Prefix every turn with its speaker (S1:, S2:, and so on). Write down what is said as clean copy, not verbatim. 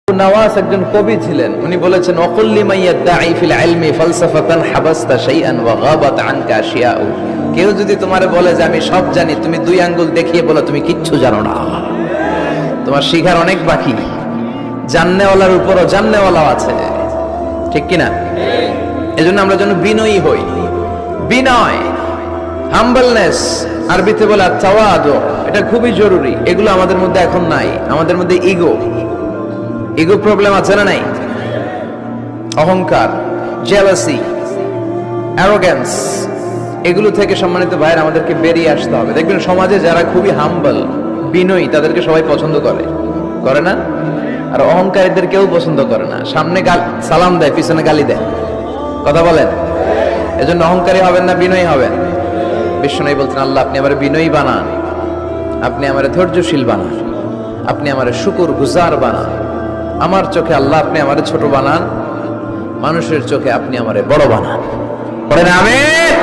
S1: নওয়াজ একজন কবি ছিলেন। উনি বলেছেন, ওয়াকুল্লি মাইয়াদাঈ ফিল ইলমি ফালসাফাতান হাবাসতা শাইআন ওয়া গাবাত আনকা আশিয়াউ। কেউ যদি তোমারে বলে যে আমি সব জানি, তুমি দুই আঙ্গুল দেখিয়ে বলো তুমি কিচ্ছু জানো না, তোমার শিখার অনেক বাকি। জাননেওয়ালার উপরও জাননেওয়ালাও আছে, ঠিক কিনা? এজন্য আমরা যেন বিনয়ী হই। বিনয়, হাম্বলনেস, আরবিতে বলে তাওয়াদু, এটা খুবই জরুরি। এগুলো আমাদের মধ্যে এখন নাই। আমাদের মধ্যে ইগো প্রবলেম আছে না নাই? অহংকার, জেলাসি, অ্যারোগ্যান্স, এগুলো থেকে সম্মানিত ভাইয়ের আমাদেরকে বেরিয়ে আসতে হবে। দেখবেন সমাজে যারা খুবই হাম্বল, বিনয়ী, তাদেরকে সবাই পছন্দ করে না? আর অহংকারীদের কেউ পছন্দ করে না। সামনে সালাম দেয়, পিছনে গালি দেয়। কথা বলেন। এজন্য অহংকারী হবেন না, বিনয়ী হবেন। বিশ্বনবী বলছেন, আল্লাহ আপনি আমার বিনয়ী বানান, আপনি আমার ধৈর্যশীল বানান, আপনি আমার শুকর গুজার বানান। আমার চোখে আল্লাহ আপনি আমারে ছোট বানান, মানুষের চোখে আপনি আমারে বড় বানান। পড়েন আমিন।